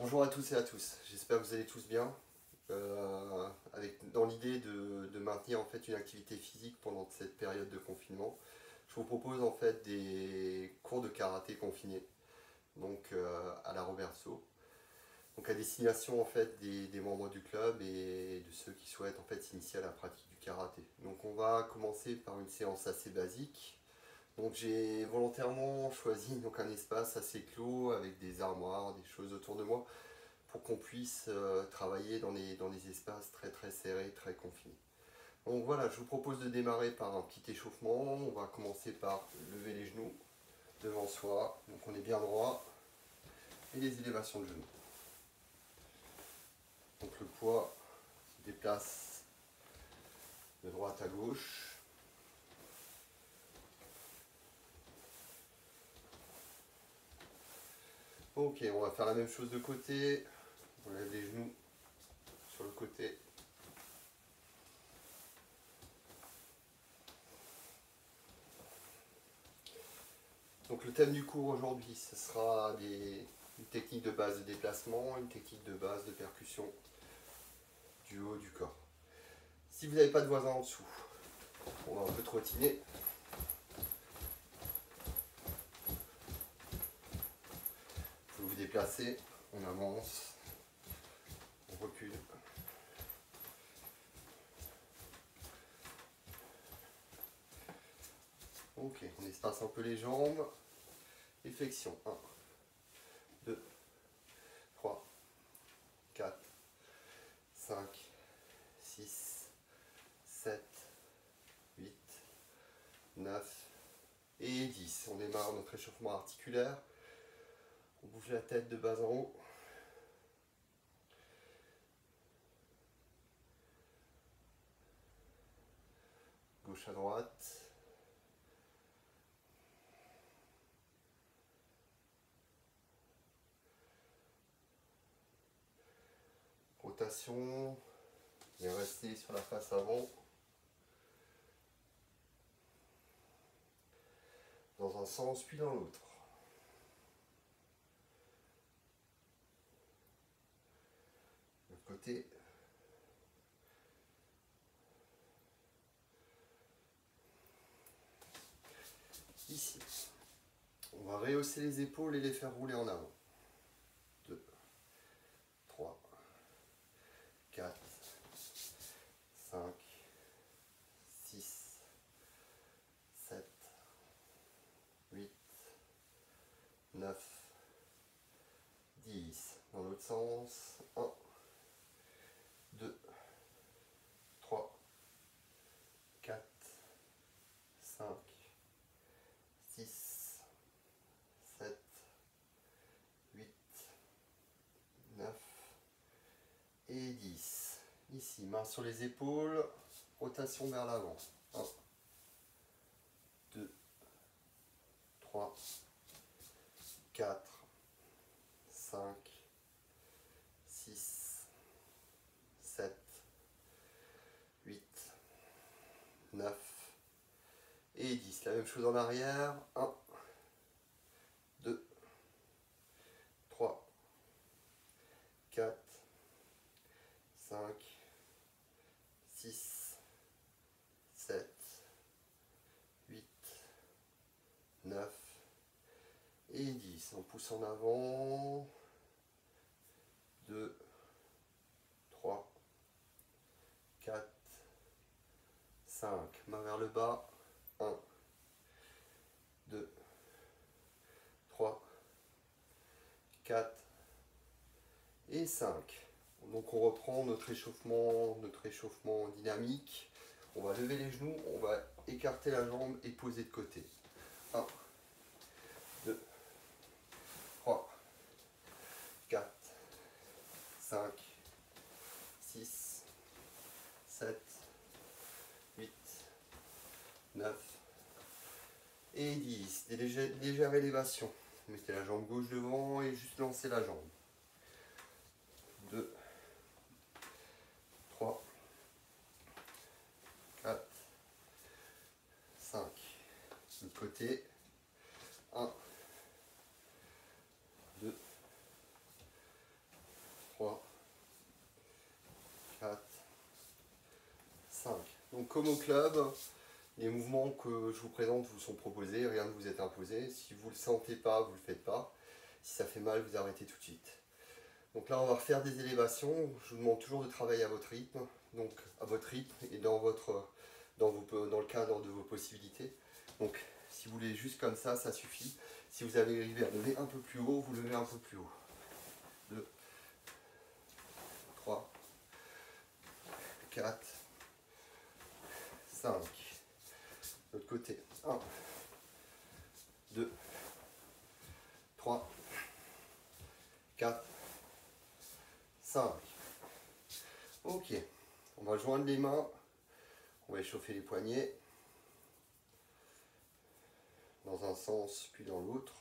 Bonjour à tous et à tous, j'espère que vous allez tous bien. Dans l'idée de maintenir en fait une activité physique pendant cette période de confinement, je vous propose en fait des cours de karaté confinés, à la Robertso, donc à destination en fait des membres du club et de ceux qui souhaitent en fait s'initier à la pratique du karaté. Donc on va commencer par une séance assez basique. Donc j'ai volontairement choisi un espace assez clos avec des armoires, des choses autour de moi pour qu'on puisse travailler dans des espaces très très serrés, très confinés. Donc voilà, je vous propose de démarrer par un petit échauffement. On va commencer par lever les genoux devant soi, donc on est bien droit, et les élévations de genoux. Donc le poids se déplace de droite à gauche. Ok, on va faire la même chose de côté. On lève les genoux sur le côté. Donc le thème du cours aujourd'hui, ce sera une technique de base de déplacement, une technique de base de percussion du haut du corps. Si vous n'avez pas de voisin en dessous, on va un peu trottiner. Vous vous déplacez, on avance, on recule. Ok, on espace un peu les jambes. Et flexion. 1, 2, 3, 4, 5, 6, 7, 8, 9 et 10. On démarre notre échauffement articulaire. On bouge la tête de bas en haut. Gauche à droite. Rotation. Et rester sur la face avant. Dans un sens puis dans l'autre. L'autre côté. Ici. On va rehausser les épaules et les faire rouler en avant. 2, 3, 4, 5, 6, 7, 8, 9, 10. Dans l'autre sens. 1, 2, 3, 4, 5, 6, 7, 8, 9 et 10. Ici, main sur les épaules, rotation vers l'avant. 1, 2, 3, 4, 5, 6, 7, 8, 9 et 10. La même chose en arrière. 1, 2, 3, 4, 5, 6, 7, 8, 9 et 10. On pousse en avant. 2, 3, 4, 5. Main vers le bas. 1, 2, 3, 4 et 5. Donc on reprend notre échauffement dynamique. On va lever les genoux, on va écarter la jambe et poser de côté. 1, 2, 3, 4, 5, 6, 7, 8, 9 et 10. Des légères élévations. Mettez la jambe gauche devant et juste lancez la jambe. 2, 3, 4, 5. De côté. 1, 2, comme au club, les mouvements que je vous présente vous sont proposés, rien ne vous est imposé. Si vous ne le sentez pas, vous ne le faites pas. Si ça fait mal, vous arrêtez tout de suite. Donc là, on va refaire des élévations. Je vous demande toujours de travailler à votre rythme, donc à votre rythme et dans le cadre de vos possibilités. Donc, si vous voulez juste comme ça suffit. Si vous avez arrivé à lever un peu plus haut, vous levez un peu plus haut. 2, 3, 4, 5. De l'autre côté. 1, 2, 3, 4, 5. Ok. On va joindre les mains. On va échauffer les poignets. Dans un sens, puis dans l'autre.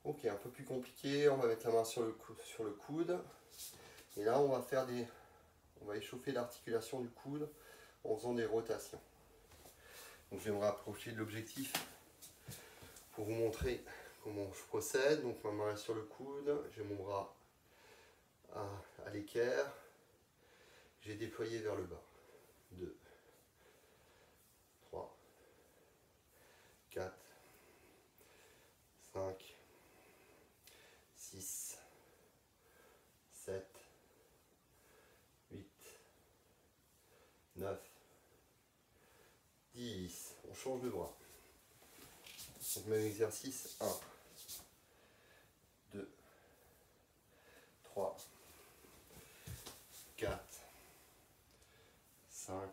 Ok, un peu plus compliqué, on va mettre la main sur le coude. Et là, on va échauffer l'articulation du coude en faisant des rotations. Donc, je vais me rapprocher de l'objectif pour vous montrer comment je procède. Donc, ma main est sur le coude, j'ai mon bras à l'équerre. J'ai déployé vers le bas. 2, 3, 4, 5, 6, 7, 8, 9, 10. On change de bras. Donc même exercice. 1, 2, 3, 4, 5,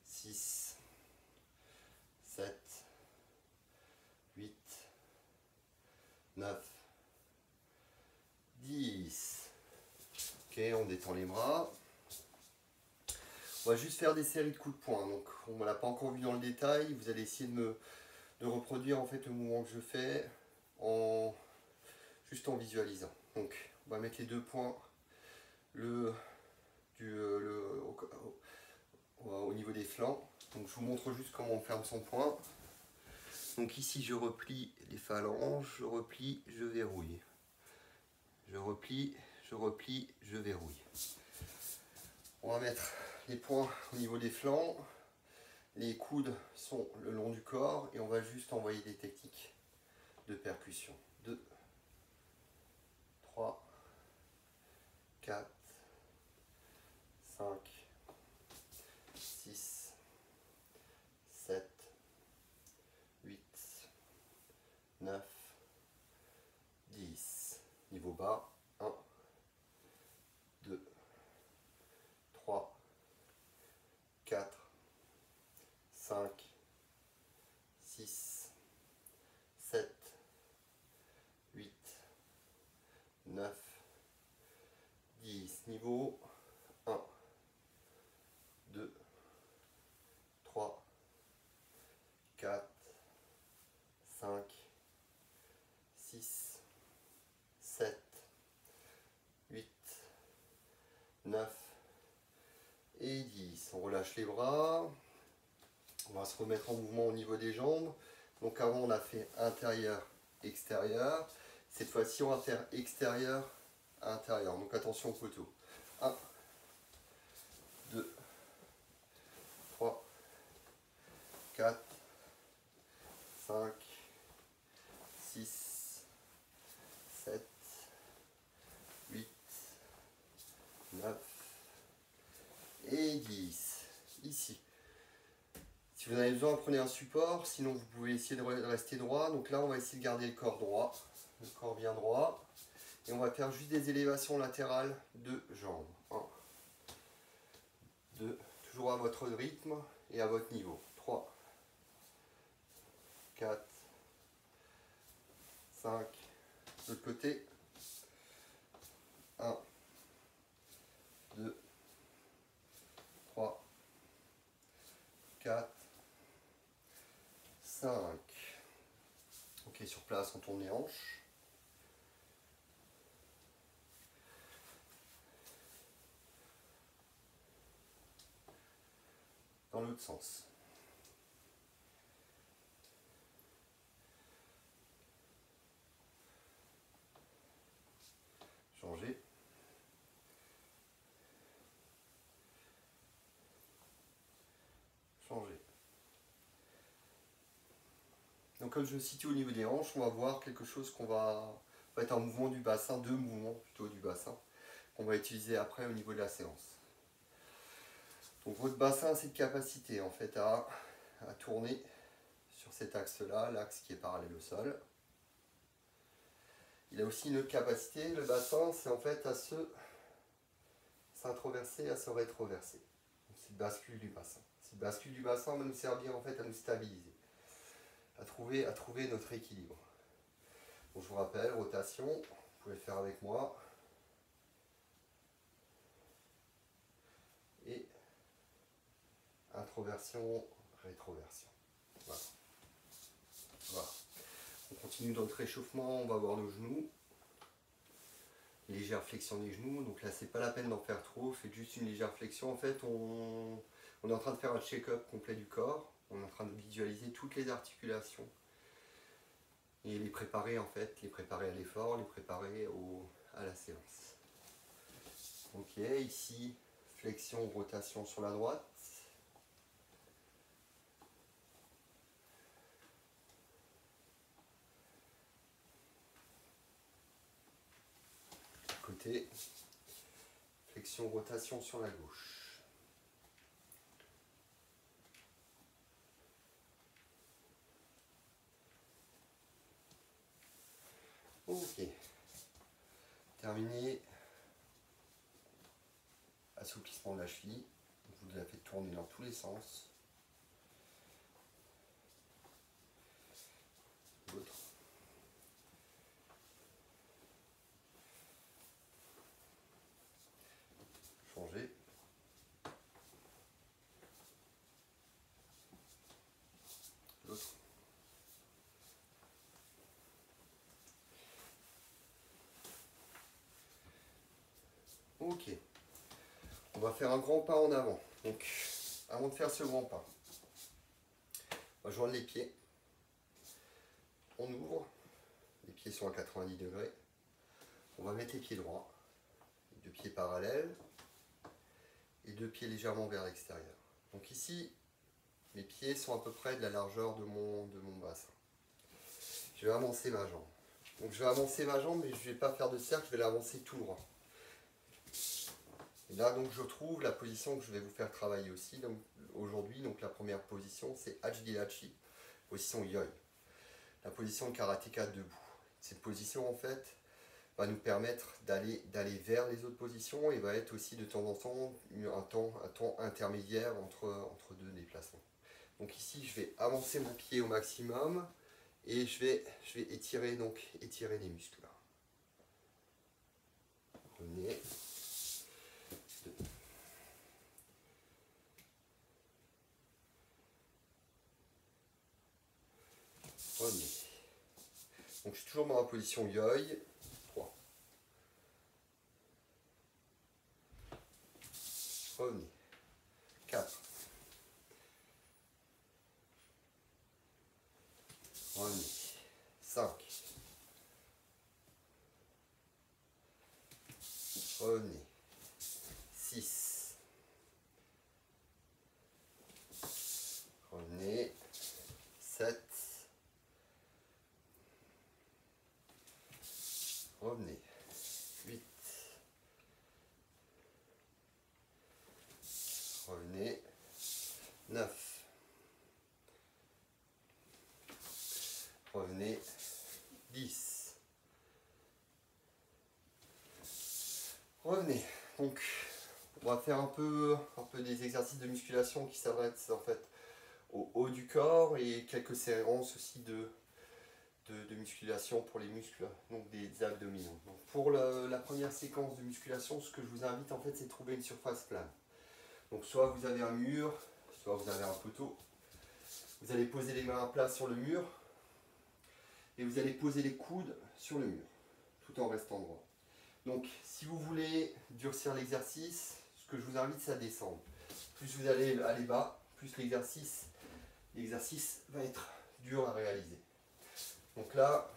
6, 7, 8, 9, 10. Ok, on détend les bras. On va juste faire des séries de coups de poing. Donc, on ne l'a pas encore vu dans le détail. Vous allez essayer de reproduire en fait le mouvement que je fais juste en visualisant. Donc, on va mettre les deux poings au niveau des flancs. Donc, je vous montre juste comment on ferme son poing. Donc ici, je replie les phalanges, je replie, je verrouille. Je replie, je verrouille. On va mettre les poings au niveau des flancs. Les coudes sont le long du corps et on va juste envoyer des techniques de percussion. 2, 3, 4, 5, 6, 7, 8, 9, 10. Niveau bas. 1, 2, 3, 4, 5, 6, 7, 8, 9, 10. Niveau 1, 2, 3, 4, 5, 6, 7, 8, 9 et 10. On relâche les bras. On va se remettre en mouvement au niveau des jambes. Donc avant on a fait intérieur, extérieur. Cette fois-ci on va faire extérieur, intérieur. Donc attention au poteau. 1, 2, 3, 4, 5, 6, 7, 8, 9 et 10. Ici. Si vous en avez besoin, prenez un support, sinon vous pouvez essayer de rester droit. Donc là, on va essayer de garder le corps droit, le corps bien droit. Et on va faire juste des élévations latérales de jambes. 1, 2, toujours à votre rythme et à votre niveau. 3, 4, 5, de l'autre côté. 1, 2, 3, 4, 5. Ok, sur place, on tourne les hanches. Dans l'autre sens. comme je me situe au niveau des hanches, on va voir quelque chose qu'on va être un mouvement du bassin, deux mouvements plutôt du bassin, qu'on va utiliser après au niveau de la séance. Donc votre bassin a cette capacité en fait à tourner sur cet axe-là, l'axe qui est parallèle au sol. Il a aussi une autre capacité, le bassin, c'est en fait à s'introverser, à se rétroverser. C'est le bascule du bassin. Cette bascule du bassin va nous servir en fait à nous stabiliser, à trouver notre équilibre. Donc je vous rappelle, rotation, vous pouvez le faire avec moi. Et introversion, rétroversion. Voilà. Voilà. On continue notre réchauffement, on va voir nos genoux. Légère flexion des genoux, donc là c'est pas la peine d'en faire trop, faites juste une légère flexion. En fait on est en train de faire un check-up complet du corps, on est en train de visualiser toutes les articulations et les préparer en fait, les préparer à l'effort, les préparer à la séance. Ok, ici flexion, rotation sur la droite. Côté, flexion, rotation sur la gauche. Ok. Terminé. Assouplissement de la cheville. Vous la faites tourner dans tous les sens. L'autre. Changer. L'autre. Ok. On va faire un grand pas en avant. Donc, avant de faire ce grand pas, on va joindre les pieds. On ouvre. Les pieds sont à 90 degrés. On va mettre les pieds droits. Les deux pieds parallèles. Et deux pieds légèrement vers l'extérieur. Donc ici, mes pieds sont à peu près de la largeur de mon bassin. Je vais avancer ma jambe. Donc je vais avancer ma jambe, mais je ne vais pas faire de cercle, je vais l'avancer tout droit. Et là donc je trouve la position que je vais vous faire travailler aussi aujourd'hui. Donc la première position c'est Hachi, position Yoi. La position de karatéka debout. Cette position en fait va nous permettre d'aller vers les autres positions et va être aussi de temps en temps un temps intermédiaire entre deux déplacements. Donc ici je vais avancer mon pied au maximum et je vais étirer les muscles. Revenez. Revenez. Donc je suis toujours dans la position Yoi. 3. Revenez. 4. Revenez. 5. Revenez. 6. Revenez. 7. Revenez. 8. Revenez. 9. Revenez. 10. Revenez. Donc, on va faire un peu des exercices de musculation qui s'adressent en fait au haut du corps et quelques séances aussi de musculation pour les muscles, donc des abdominaux. Donc pour la première séquence de musculation, ce que je vous invite en fait, c'est de trouver une surface plane. Donc soit vous avez un mur, soit vous avez un poteau. Vous allez poser les mains à plat sur le mur et vous allez poser les coudes sur le mur, tout en restant droit. Donc si vous voulez durcir l'exercice, ce que je vous invite, c'est à descendre. Plus vous allez aller bas, plus l'exercice va être dur à réaliser. Donc là,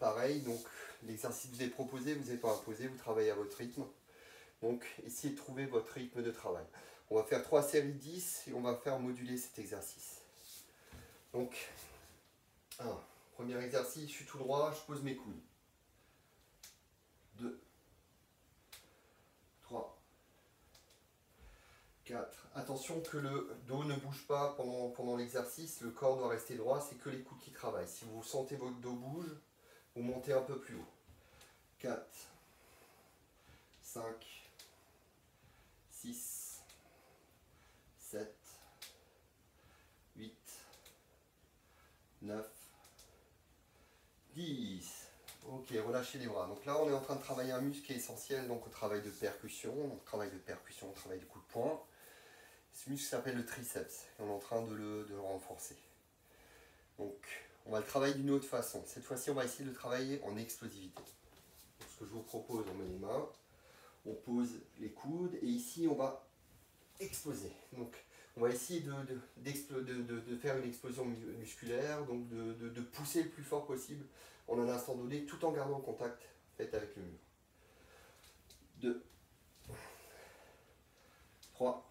pareil, donc l'exercice que je vous ai proposé, vous n'êtes pas imposé, vous travaillez à votre rythme. Donc essayez de trouver votre rythme de travail. On va faire 3 séries de 10 et on va faire moduler cet exercice. Donc 1, Premier exercice, je suis tout droit, je pose mes coudes. 2, 3, 4. Attention que le dos ne bouge pas pendant l'exercice, le corps doit rester droit, c'est que les coudes qui travaillent. Si vous sentez votre dos bouge, vous montez un peu plus haut. 4, 5, 6, 7, 8, 9, 10. Ok, relâchez les bras. Donc là, on est en train de travailler un muscle qui est essentiel donc au travail de percussion. Donc travail de percussion, travail de coup de poing. Ce muscle s'appelle le triceps. Et on est en train de le renforcer. Donc, on va le travailler d'une autre façon. Cette fois-ci, on va essayer de travailler en explosivité. Donc, ce que je vous propose, on met les mains, on pose les coudes et ici, on va exploser. Donc, on va essayer de faire une explosion musculaire, donc de pousser le plus fort possible en un instant donné, tout en gardant le contact fait avec le mur. 2, 3,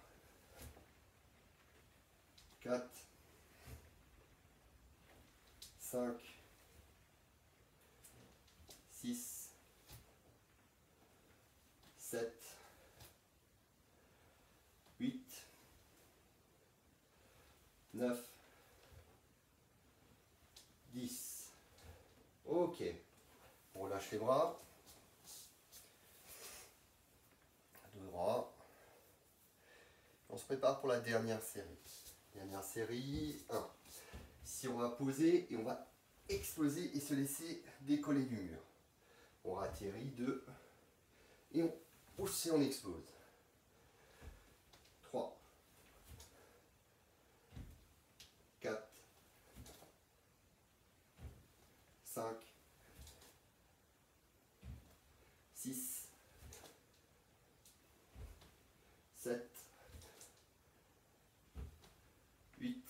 4, 5, 6, 7, 8, 9, 10. Ok. On relâche les bras. Deux bras. On se prépare pour la dernière série. Dernière série, 1. Ici, on va poser et on va exploser et se laisser décoller du mur. On atterrit, 2. Et on pousse et on explose. 3. 4. 5. 6. 7. 8.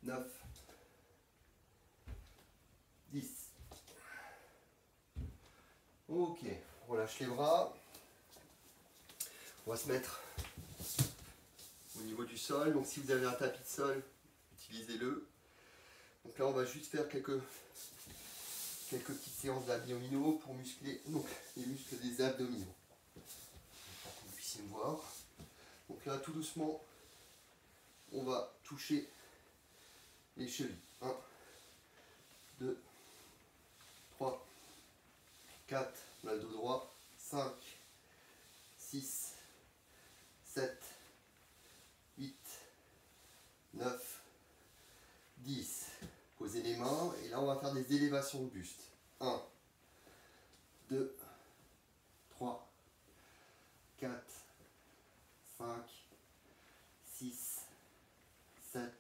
9. 10. Ok, on relâche les bras. On va se mettre au niveau du sol. Donc si vous avez un tapis de sol, utilisez-le. Donc là on va juste faire quelques petites séances d'abdominaux pour muscler donc, les muscles des abdominaux. Pour que vous puissiez me voir. Donc là tout doucement, on va toucher les chevilles. 1, 2, 3, 4, on a le dos droit, 5, 6, 7, 8, 9, 10. Posez les mains et là on va faire des élévations de buste. 1, 2, 3, 4, 5, 6, 7,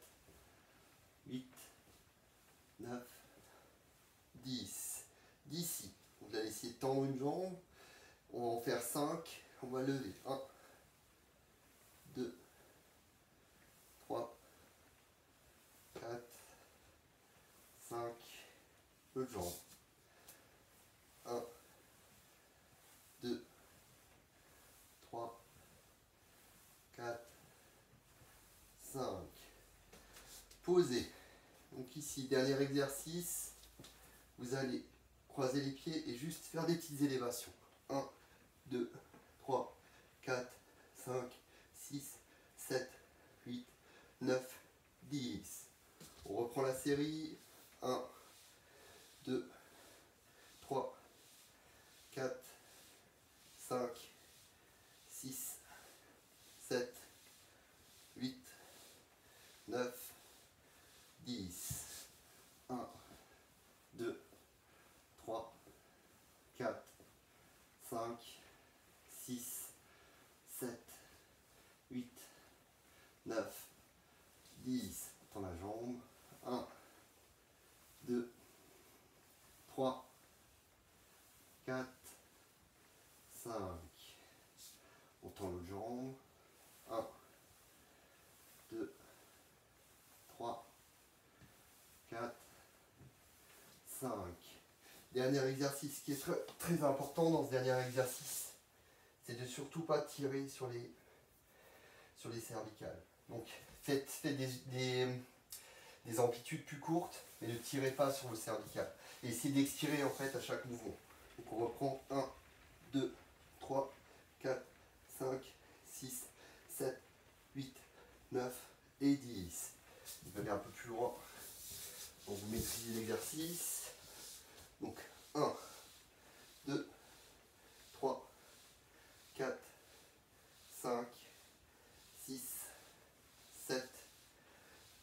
8, 9, 10. D'ici, vous allez essayer de tendre une jambe. On va en faire 5. On va lever. 1, 2, 3, 4, 5. L'autre jambe. 1, 2, 3, 4, 5. Posez. Donc ici, dernier exercice. Vous allez croiser les pieds et juste faire des petites élévations. 1, 2, 3, 4, 5, 6, 7, 8, 9, 10. On reprend la série. 1, 2, 3, 4, 5, 6, 7, 8, 9, 10. 1, 2, 3, 4, 5, 6, 7, 8, 9, 10. Tends la jambe. 1, 2, 3, 4, 5. On tend l'autre jambe. 1, 2, 3, 4, 5. Dernier exercice qui est très important dans ce dernier exercice, c'est de surtout pas tirer sur les cervicales. Donc faites des des amplitudes plus courtes, mais ne tirez pas sur le cervical. Et essayez d'expirer en fait à chaque mouvement. Donc on reprend 1, 2, 3, 4, 5, 6, 7, 8, 9 et 10. Vous allez un peu plus loin. Donc vous maîtrisez l'exercice. Donc 1, 2, 3, 4, 5, 6, 7,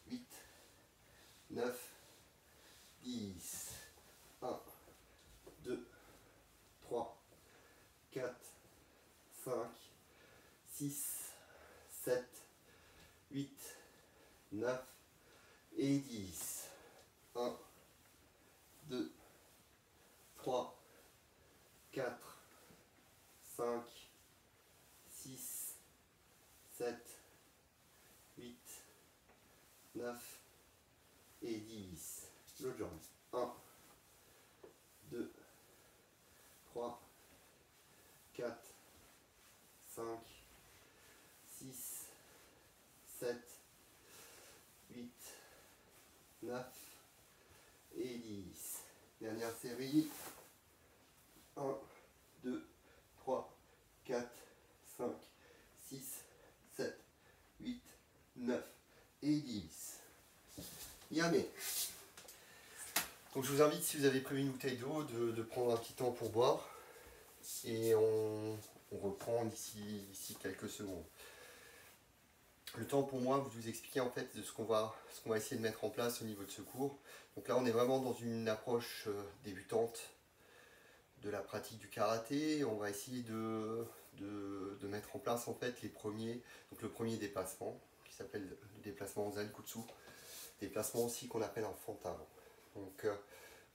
8, 9, 10. 1, 2, 3, 4, 5, 6, 7, 8, 9 et 10. 1, 2, 3, 4, 5, 6, 7, 8, 9 et 10. L'autre jambe. 1, 2, 3, 4, 5, 6, 7, 8, 9 et 10. Dernière série. 1, 2, 3, 4, 5, 6, 7, 8, 9 et 10. Yamé. Donc je vous invite, si vous avez prévu une bouteille d'eau, de prendre un petit temps pour boire. Et on reprend d'ici quelques secondes. Le temps pour moi, vous expliquer en fait de ce qu'on va essayer de mettre en place au niveau de ce cours. Donc là, on est vraiment dans une approche débutante de la pratique du karaté. On va essayer de mettre en place en fait les premiers, donc le premier déplacement qui s'appelle le déplacement Zankutsu, déplacement aussi qu'on appelle un fantin. Donc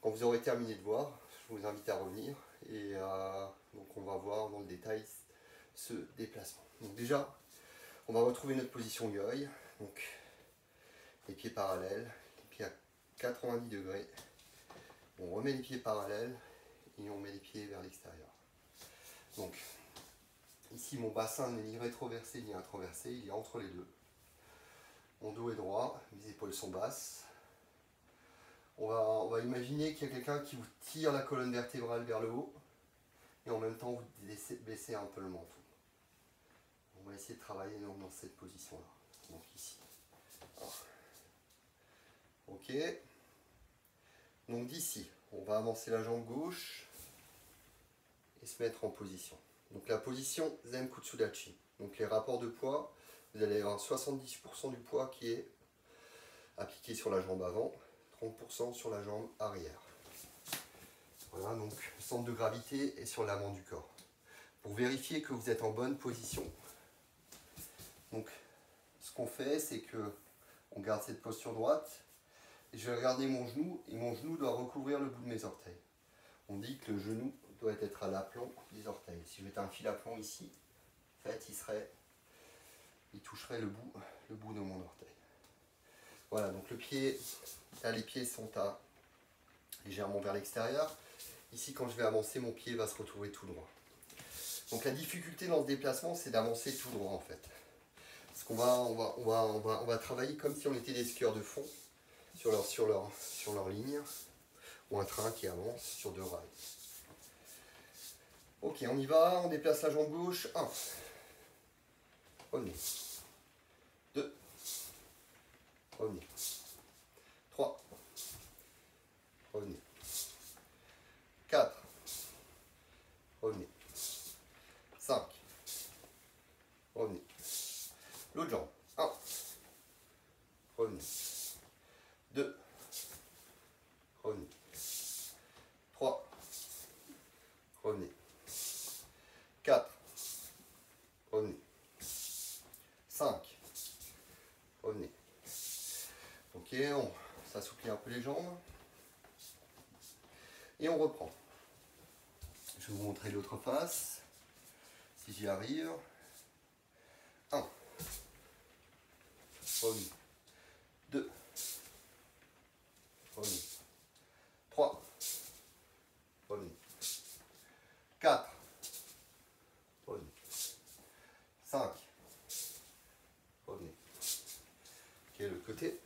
quand vous aurez terminé de voir, je vous invite à revenir et donc on va voir dans le détail ce déplacement. Donc déjà, on va retrouver notre position yoi, donc les pieds parallèles, les pieds à 90 degrés. On remet les pieds parallèles et on met les pieds vers l'extérieur. Donc ici mon bassin n'est ni rétroversé ni introversé, il est entre les deux. Mon dos est droit, mes épaules sont basses. On va imaginer qu'il y a quelqu'un qui vous tire la colonne vertébrale vers le haut et en même temps vous laissez baisser un peu le menton. On va essayer de travailler dans cette position-là. Donc ici. Ok. Donc d'ici, on va avancer la jambe gauche et se mettre en position. Donc la position Zenkutsu Dachi. Donc les rapports de poids, vous allez avoir 70% du poids qui est appliqué sur la jambe avant, 30% sur la jambe arrière. Voilà, donc le centre de gravité est sur l'avant du corps. Pour vérifier que vous êtes en bonne position, donc ce qu'on fait, c'est que on garde cette posture droite et je vais regarder mon genou et mon genou doit recouvrir le bout de mes orteils. On dit que le genou doit être à l'aplomb des orteils. Si je mettais un fil à plomb ici, en fait, il toucherait le bout de mon orteil. Voilà, donc le pied, là les pieds sont légèrement vers l'extérieur. Ici, quand je vais avancer, mon pied va se retrouver tout droit. Donc la difficulté dans ce déplacement, c'est d'avancer tout droit en fait. Parce qu'on va travailler comme si on était des skieurs de fond sur leur ligne, ou un train qui avance sur deux rails. Ok, on y va, on déplace la jambe gauche. 1. Revenez. 2. Revenez. 3. Revenez. 4. Revenez. 5. Revenez. L'autre jambe. 1. Revenez. 2. Revenez. 3. Revenez. 4. Revenez. 5. Revenez. Ok, on s'assouplit un peu les jambes. Et on reprend. Je vais vous montrer l'autre face. Si j'y arrive. 1. Revenez. 2. Revenez. 3. Revenez. 4. Revenez. 5. Revenez. Ok, l'autre côté.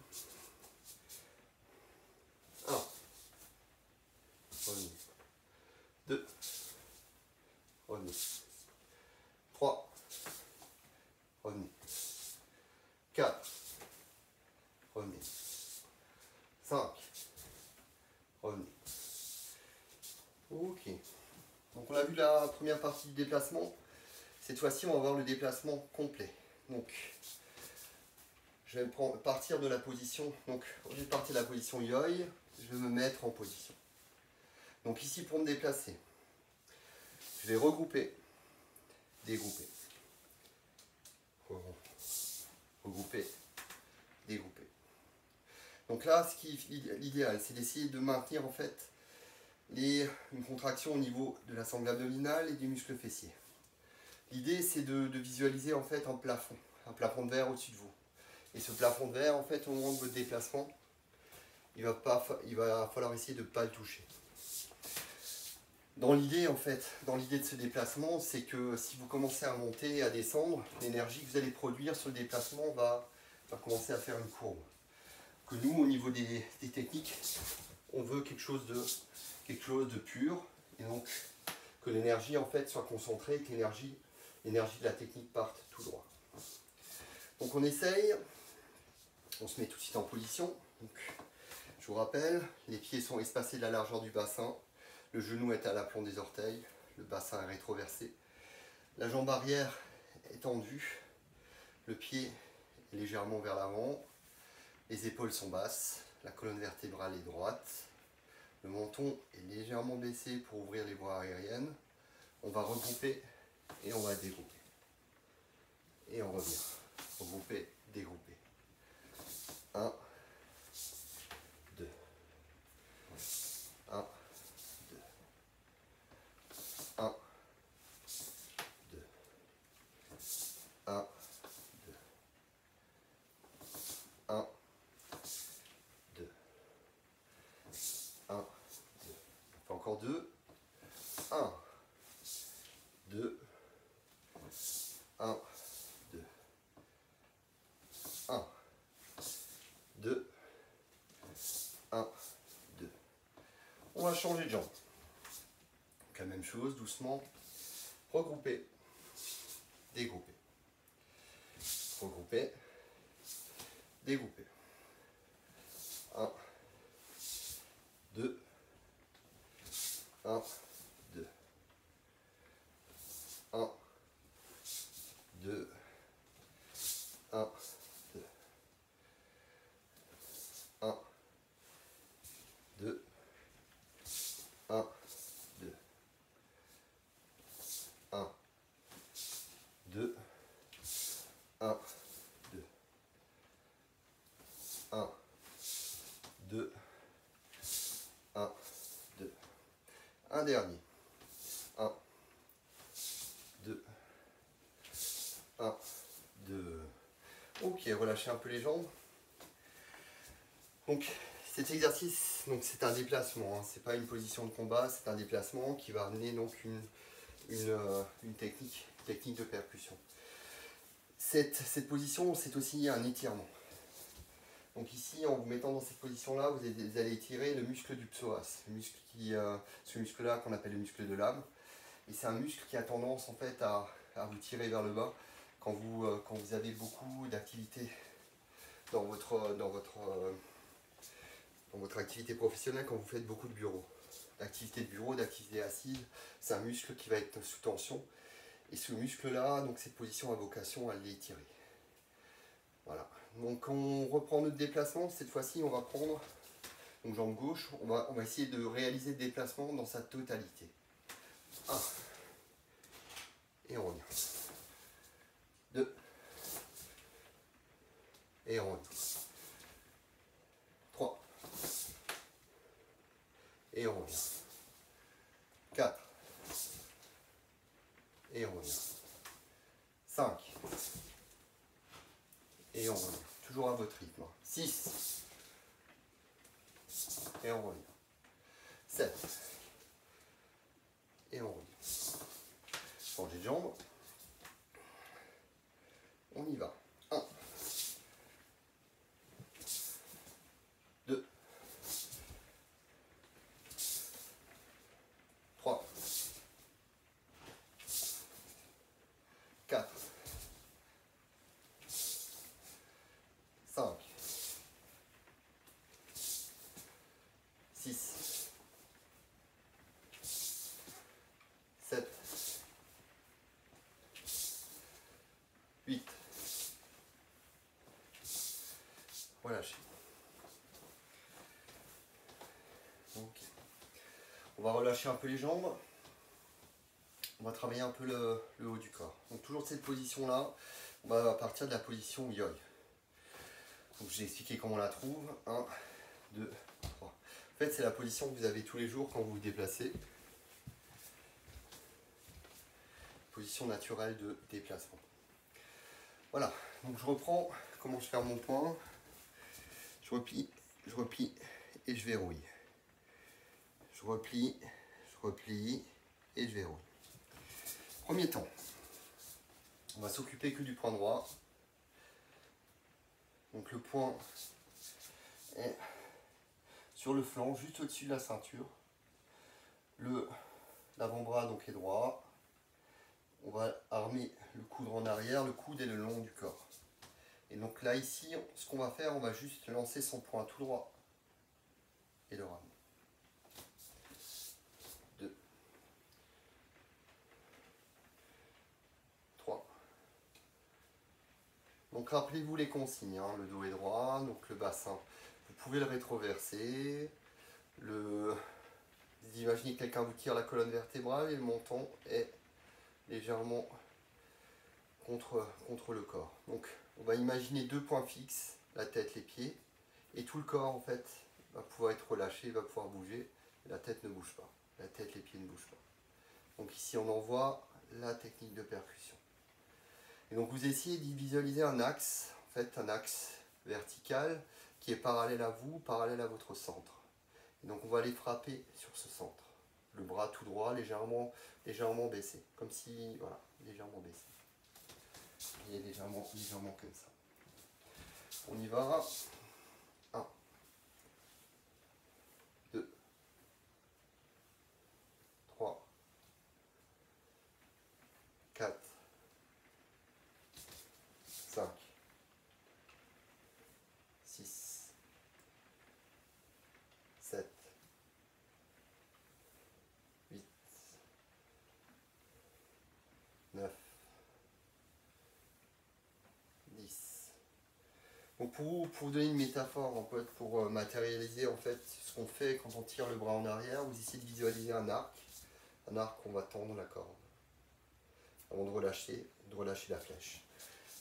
4, revenez, 5, revenez. Ok. Donc on a vu la première partie du déplacement. Cette fois-ci, on va voir le déplacement complet. Donc, je vais partir de la position. Donc, au lieu de partir de la position yoi, je vais me mettre en position. Donc ici, pour me déplacer, je vais regrouper, dégrouper, regrouper, dégrouper. Donc là, l'idéal, c'est d'essayer de maintenir en fait une contraction au niveau de la sangle abdominale et du muscle fessier. L'idée, c'est de visualiser en fait un plafond de verre au-dessus de vous. Et ce plafond de verre, en fait, au moment de votre déplacement, il va falloir essayer de ne pas le toucher. Dans l'idée, en fait, de ce déplacement, c'est que si vous commencez à monter, à descendre, l'énergie que vous allez produire sur le déplacement va commencer à faire une courbe. Que nous, au niveau des techniques, on veut quelque chose de pur, et donc que l'énergie en fait soit concentrée, que l'énergie de la technique parte tout droit. Donc on essaye, on se met tout de suite en position. Donc, je vous rappelle, les pieds sont espacés de la largeur du bassin, le genou est à l'aplomb des orteils, le bassin est rétroversé, la jambe arrière est tendue, le pied est légèrement vers l'avant, les épaules sont basses, la colonne vertébrale est droite, le menton est légèrement baissé pour ouvrir les voies aériennes. On va regrouper et on va dégrouper. Et on revient. Regrouper, dégrouper. 1, 2. 1, 2. 1, 2. 1, 2. 1, 2. 1, 2. On fait encore 2. 1, 2. 1, 2. 1, 2. 1, 2. On va changer de jambe. Donc la même chose, doucement. Regrouper. Dégrouper. Regrouper. Dégrouper. 1, 2. 1, 2. 1, 2. 1, 2. 1, 2. 1, 2. 1, 2. 1, 2. 1, 2. 1, 2. Un dernier. 1, 2. 1, 2. Ok, relâchez un peu les jambes. Donc cet exercice, c'est un déplacement, hein, c'est pas une position de combat, c'est un déplacement qui va amener donc une technique de percussion. Cette position, c'est aussi un étirement. Donc ici, en vous mettant dans cette position-là, vous allez étirer le muscle du psoas, ce muscle-là qu'on appelle le muscle de l'âme. Et c'est un muscle qui a tendance en fait à vous tirer vers le bas quand vous avez beaucoup d'activité dans votre activité professionnelle, quand vous faites beaucoup de bureaux. D'activité de bureau, d'activité assise, c'est un muscle qui va être sous tension. Et ce muscle-là, donc cette position a vocation à l'étirer. Voilà. Donc on reprend notre déplacement. Cette fois-ci, on va prendre donc jambe gauche. On va essayer de réaliser le déplacement dans sa totalité. 1. Et on revient. 2. Et on revient. 3. Et on revient. 4. Et on revient. 5. Et on revient. Toujours à votre rythme. 6. Et on revient. 7. Et on revient. Changer de jambe. On y va. 1. 2. 3. 4. 8. Relâchez. Ok. On va relâcher un peu les jambes. On va travailler un peu le haut du corps. Donc toujours cette position là, on va partir de la position yoi. Donc j'ai expliqué comment on la trouve. 1, 2, 3. En fait c'est la position que vous avez tous les jours quand vous vous déplacez. Position naturelle de déplacement. Voilà, donc je reprends comment je ferme mon poing. Je replie et je verrouille. Je replie et je verrouille. Premier temps, on va s'occuper que du point droit. Donc le point est sur le flanc, juste au-dessus de la ceinture. L'avant-bras donc est droit. On va armer le coude en arrière, le coude est le long du corps. Et donc là ici, ce qu'on va faire, on va juste lancer son poing tout droit et le ramener. 2, 3. Donc rappelez-vous les consignes, hein. Le dos est droit, donc le bassin, vous pouvez le rétroverser. Imaginez que quelqu'un vous tire la colonne vertébrale et le menton est légèrement contre le corps. Donc on va imaginer 2 points fixes, la tête, les pieds, et tout le corps en fait va pouvoir être relâché, va pouvoir bouger. La tête ne bouge pas, la tête, les pieds ne bougent pas. Donc ici on envoie la technique de percussion. Et donc vous essayez d'y visualiser un axe, en fait un axe vertical qui est parallèle à vous, parallèle à votre centre. Et donc on va aller frapper sur ce centre. Le bras tout droit, légèrement baissé, comme si, voilà, légèrement baissé. Et légèrement comme ça. On y va. 1, 2, 3, 4, 5, 6, 7, 8, 9, 10. Donc pour vous donner une métaphore, en fait, pour matérialiser en fait ce qu'on fait quand on tire le bras en arrière, vous essayez de visualiser un arc qu'on va tendre la corde avant de relâcher la flèche.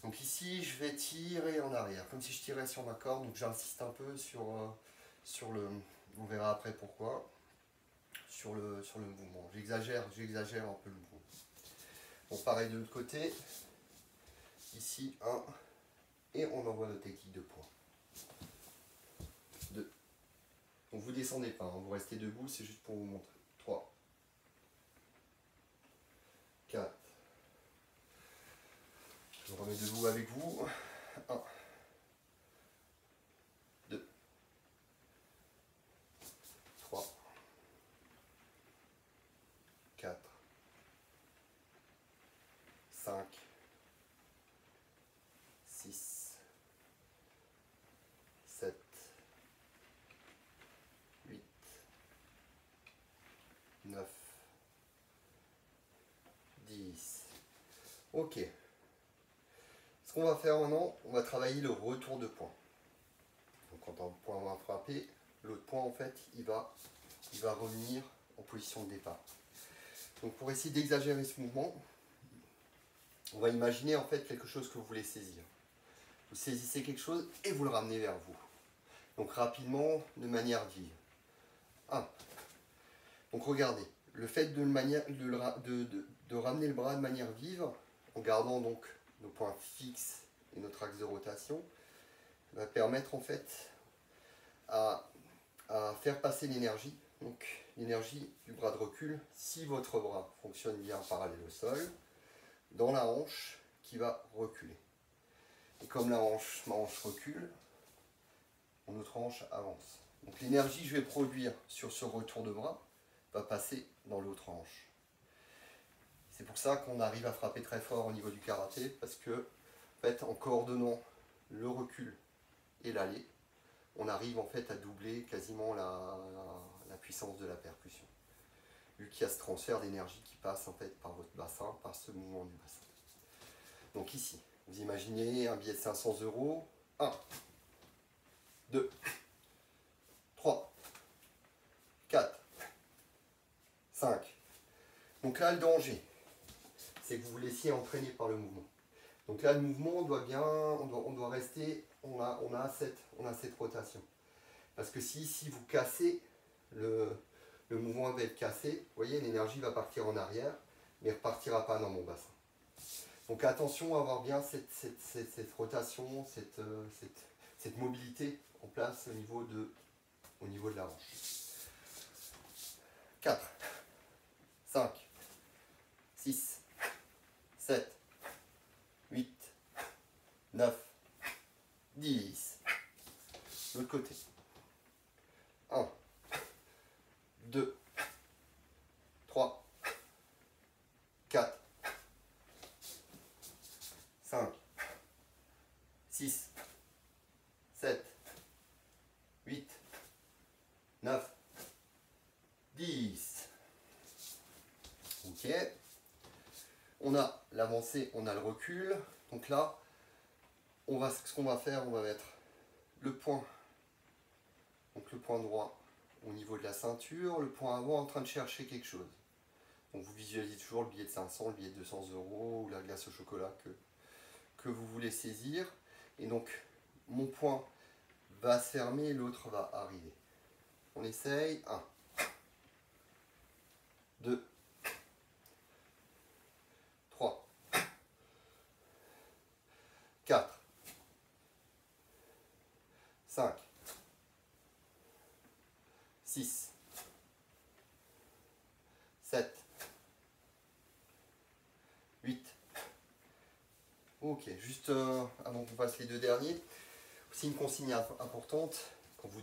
Donc ici je vais tirer en arrière, comme si je tirais sur ma corde, donc j'insiste un peu sur le, on verra après pourquoi, sur le mouvement. J'exagère un peu le mouvement. Bon, pareil de l'autre côté, ici 1, et on envoie notre technique de poing. 2. Donc vous descendez pas, hein, vous restez debout, c'est juste pour vous montrer. 3, 4, je me remets debout avec vous. 1, 2, 3, 4, 5, 6, 7, 8, 9, 10. Ok. Ce qu'on va faire maintenant, on va travailler le retour de poing. Donc quand un point va frapper, l'autre point en fait, il va revenir en position de départ. Donc pour essayer d'exagérer ce mouvement, on va imaginer en fait quelque chose que vous voulez saisir. Vous saisissez quelque chose et vous le ramenez vers vous. Donc rapidement, de manière vive. 1. Donc regardez, le fait de ramener le bras de manière vive, en gardant donc nos points fixes et notre axe de rotation, va permettre en fait à faire passer l'énergie, donc l'énergie du bras de recul, si votre bras fonctionne bien parallèle au sol, dans la hanche qui va reculer. Et comme ma hanche recule, mon autre hanche avance. Donc l'énergie que je vais produire sur ce retour de bras va passer dans l'autre hanche. C'est pour ça qu'on arrive à frapper très fort au niveau du karaté, parce que en fait, en coordonnant le recul et l'aller, on arrive en fait à doubler quasiment la puissance de la percussion. Vu qu'il y a ce transfert d'énergie qui passe en fait par votre bassin, par ce mouvement du bassin. Donc ici, Vous imaginez un billet de 500 euros. 1, 2, 3, 4, 5. Donc là, le danger, c'est que vous vous laissiez entraîner par le mouvement. Donc là, le mouvement, on doit rester, on a cette rotation. Parce que si vous cassez, le mouvement va être cassé, vous voyez, l'énergie va partir en arrière, mais ne repartira pas dans mon bassin. Donc attention à avoir bien cette rotation, cette mobilité en place au niveau de la hanche. 4, 5, 6, 7, 8, 9, 10. L'autre côté. 1, 2, 3, 4, 5, 6, 7, 8, 9, 10. Ok. On a l'avancée, on a le recul. Donc là, ce qu'on va faire, on va mettre le point, donc le point droit au niveau de la ceinture, le point avant en train de chercher quelque chose. Donc vous visualisez toujours le billet de 500, le billet de 200 euros ou la glace au chocolat que vous voulez saisir. Et donc mon point va se fermer, l'autre va arriver. On essaye. 1, 2, 3, 4, 5, 6, 7, 8. Ok, juste avant qu'on fasse les deux derniers, aussi une consigne importante, quand vous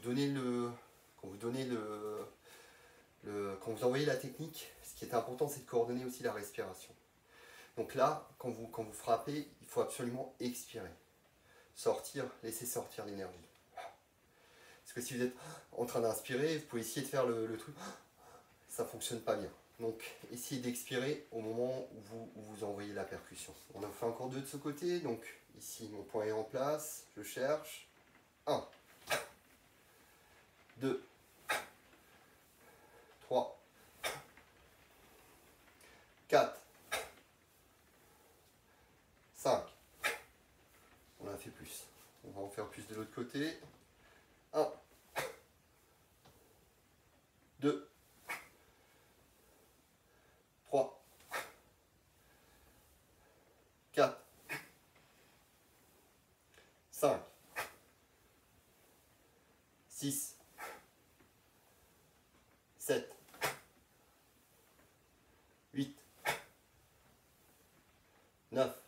envoyez la technique, ce qui est important, c'est de coordonner aussi la respiration. Donc là, quand vous frappez, il faut absolument expirer. Laisser sortir l'énergie. Parce que si vous êtes en train d'inspirer, vous pouvez essayer de faire le truc, ça ne fonctionne pas bien. Donc essayez d'expirer au moment où vous envoyez la percussion. On en fait encore deux de ce côté. Donc ici, mon point est en place, je cherche. 1, 2, 3, 4, 5. On en a fait plus. On va en faire plus de l'autre côté. 1, 2, 3, 4, 5, 6, 7, 8, 9,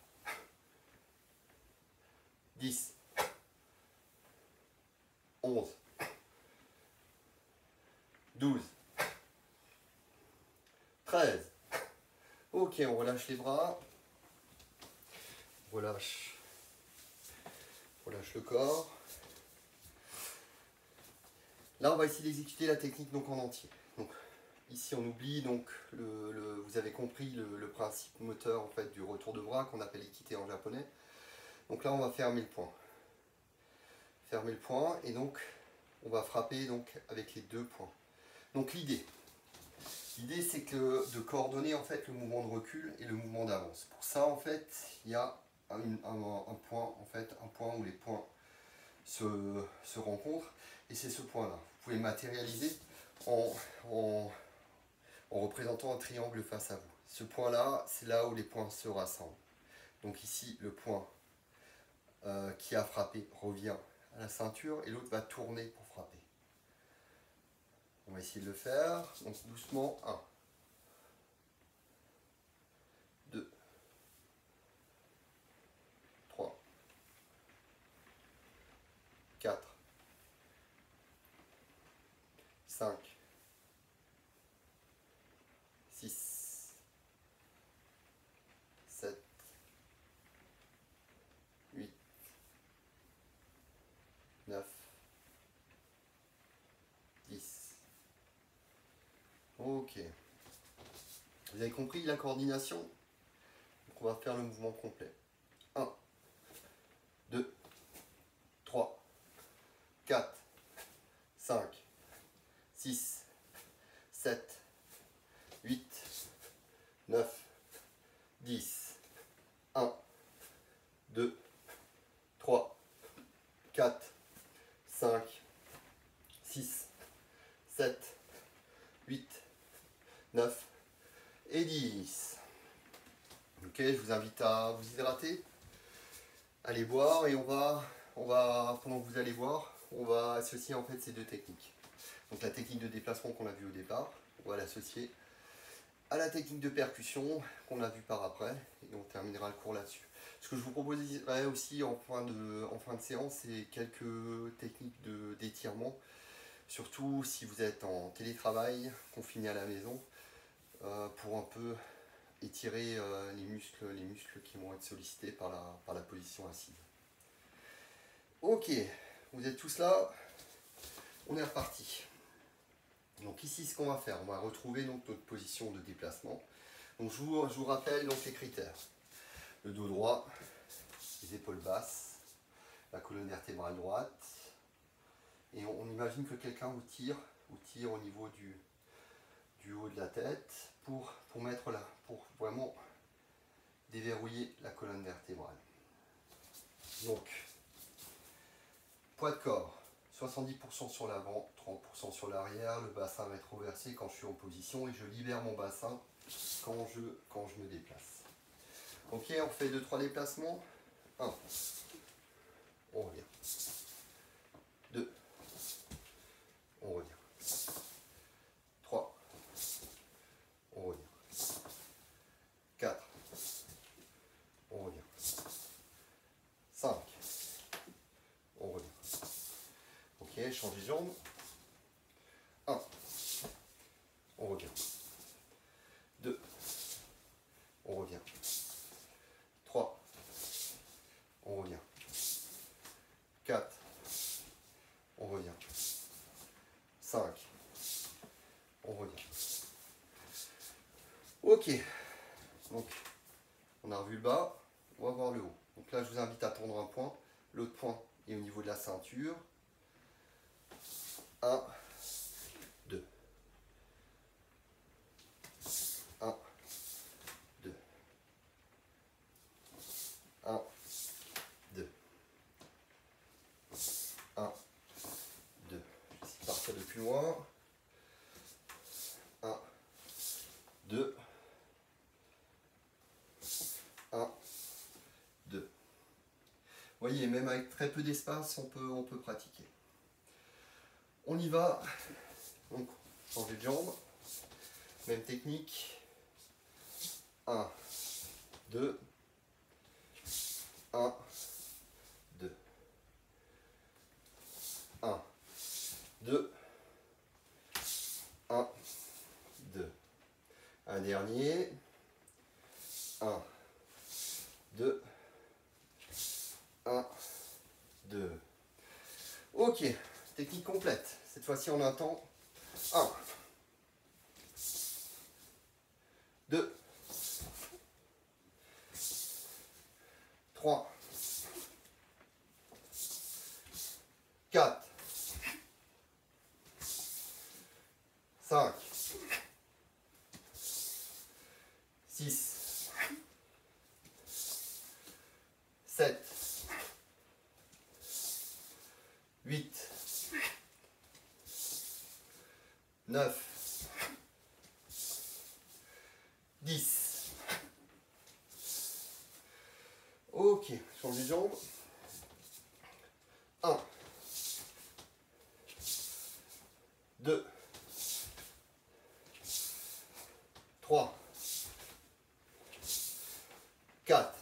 10, 11, 12, 13. Ok, on relâche les bras. Relâche le corps. Là, on va essayer d'exécuter la technique donc en entier. Donc, ici, on oublie donc vous avez compris le principe moteur en fait du retour de bras qu'on appelle ikite en japonais. Donc là, on va fermer le point. Fermer le point et donc on va frapper donc avec les deux points. Donc l'idée c'est que de coordonner en fait le mouvement de recul et le mouvement d'avance. Pour ça en fait il y a un point où les points se rencontrent et c'est ce point là. Vous pouvez matérialiser en représentant un triangle face à vous. Ce point là, c'est là où les points se rassemblent. Donc ici le point qui a frappé revient à la ceinture et l'autre va tourner pour frapper. On va essayer de le faire. Donc doucement. 1, 2, 3, 4, 5, 6, 7, 8, 9, 10. Ok. Vous avez compris la coordination? Donc on va faire le mouvement complet. 1, aller boire et pendant que vous allez boire, on va associer en fait ces deux techniques. Donc la technique de déplacement qu'on a vue au départ, on va l'associer à la technique de percussion qu'on a vue par après et on terminera le cours là-dessus. Ce que je vous proposerai aussi en fin de séance, c'est quelques techniques d'étirement, surtout si vous êtes en télétravail, confiné à la maison, pour un peu étirer les muscles qui vont être sollicités par la position assise. Ok, vous êtes tous là, on est reparti. Donc ici, ce qu'on va faire, on va retrouver donc notre position de déplacement. Donc je vous rappelle donc les critères. Le dos droit, les épaules basses, la colonne vertébrale droite. Et on imagine que quelqu'un vous tire au niveau du haut de la tête pour vraiment déverrouiller la colonne vertébrale. Donc, poids de corps, 70% sur l'avant, 30% sur l'arrière. Le bassin rétroversé quand je suis en position et je libère mon bassin quand je me déplace. Ok, on fait 2-3 déplacements. 1, on revient. 2, on revient. 3, on revient. 4, on revient. 5, on revient. Ok, change les jambes. 1, on revient. 2, on revient. 3, on revient. 4, on revient. 5, on revient. Ok, donc on a revu le bas, on va voir le haut. Donc là je vous invite à tendre un point, l'autre point est au niveau de la ceinture. 1, 2. 1, 2. 1, 2. 1, 2. Je vais partir de plus loin. 1, 2. 1, 2. Vous voyez, même avec très peu d'espace, on peut pratiquer. On y va. Donc, changer de jambe. Même technique. 1, 2. 1, 2. 1, 2. 1, 2. Un dernier. 1, 2. 1, 2. Ok, technique complète. Cette fois-ci on entend 1, 2, 3, 4, 5, 6, 7, 8, 9, 10. Ok, change les jambes. 1, 2, 3, 4,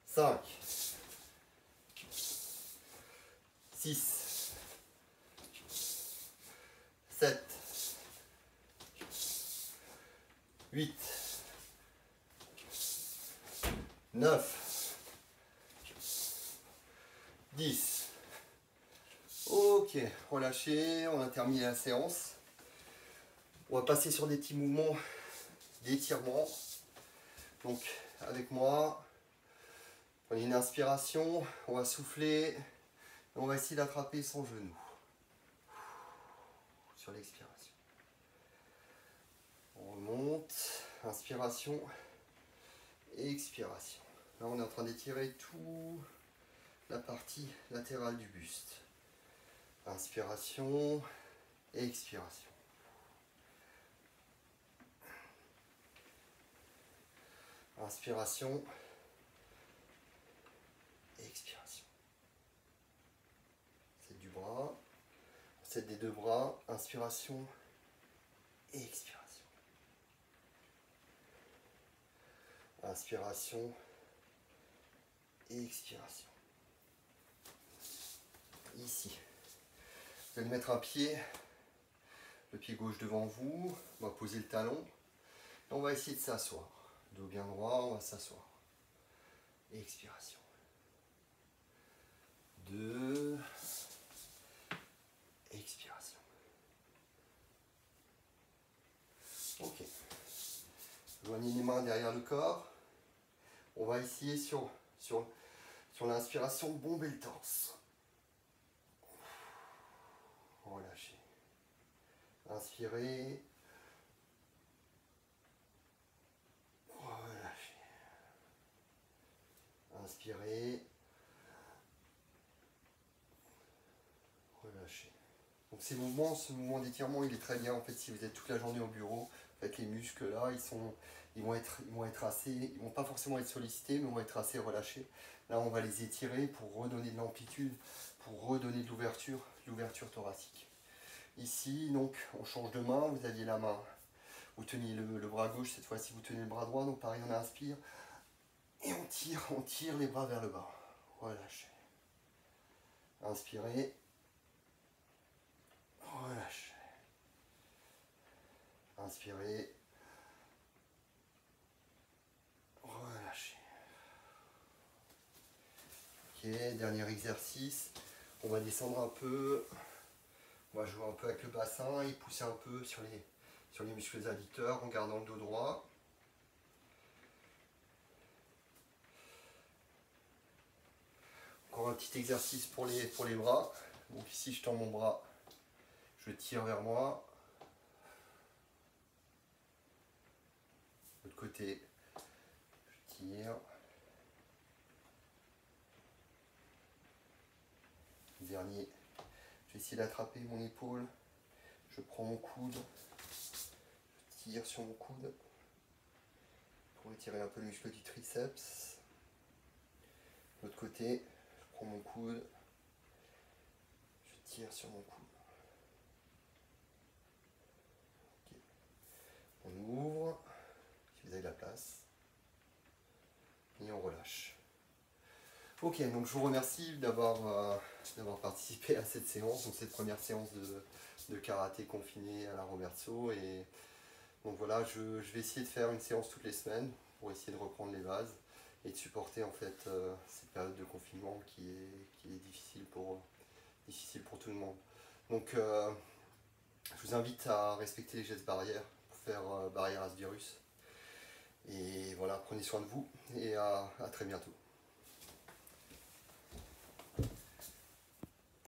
5, 6, 7, 8, 9, 10. Ok, relâchez, on a terminé la séance. On va passer sur des petits mouvements d'étirement. Donc, avec moi, prenez une inspiration, on va souffler et on va essayer d'attraper son genou. Sur l'expiration. On remonte, inspiration et expiration. Là, on est en train d'étirer toute la partie latérale du buste. Inspiration et expiration. Inspiration expiration. C'est du bras. C'est des deux bras, inspiration et expiration. Inspiration et expiration. Ici. Vous allez mettre un pied, le pied gauche devant vous, on va poser le talon et on va essayer de s'asseoir. Dos bien droit, on va s'asseoir. Expiration. 2. Expiration. Ok. Joignez les mains derrière le corps. On va essayer sur l'inspiration, bomber le torse. Relâchez. Inspirez. Relâchez. Inspirez. Relâchez. Donc ce mouvement d'étirement, il est très bien en fait si vous êtes toute la journée au bureau. Avec les muscles là, ils vont être assez, ils vont pas forcément être sollicités, mais ils vont être assez relâchés. Là, on va les étirer pour redonner de l'amplitude, pour redonner de l'ouverture thoracique. Ici, donc, on change de main. Vous aviez la main, vous teniez le bras gauche, cette fois-ci vous tenez le bras droit. Donc pareil, on inspire et on tire les bras vers le bas. Relâchez. Inspirez. Relâchez. Inspirez. Relâchez. Ok, dernier exercice. On va descendre un peu. On va jouer un peu avec le bassin et pousser un peu sur les muscles adducteurs en gardant le dos droit. Encore un petit exercice pour les bras. Donc ici, je tends mon bras. Je tire vers moi. De l'autre côté, je tire. Dernier, je vais essayer d'attraper mon épaule. Je prends mon coude. Je tire sur mon coude pour étirer un peu le muscle du triceps. De l'autre côté, je prends mon coude. Je tire sur mon coude. Okay. On ouvre, si vous avez de la place. Et on relâche. Ok, donc je vous remercie d'avoir participé à cette séance, donc cette première séance de karaté confiné à la Robertso. Et donc voilà, je vais essayer de faire une séance toutes les semaines pour essayer de reprendre les bases et de supporter en fait cette période de confinement qui est difficile pour tout le monde. Donc je vous invite à respecter les gestes barrières pour faire barrière à ce virus. Et voilà, prenez soin de vous et à très bientôt.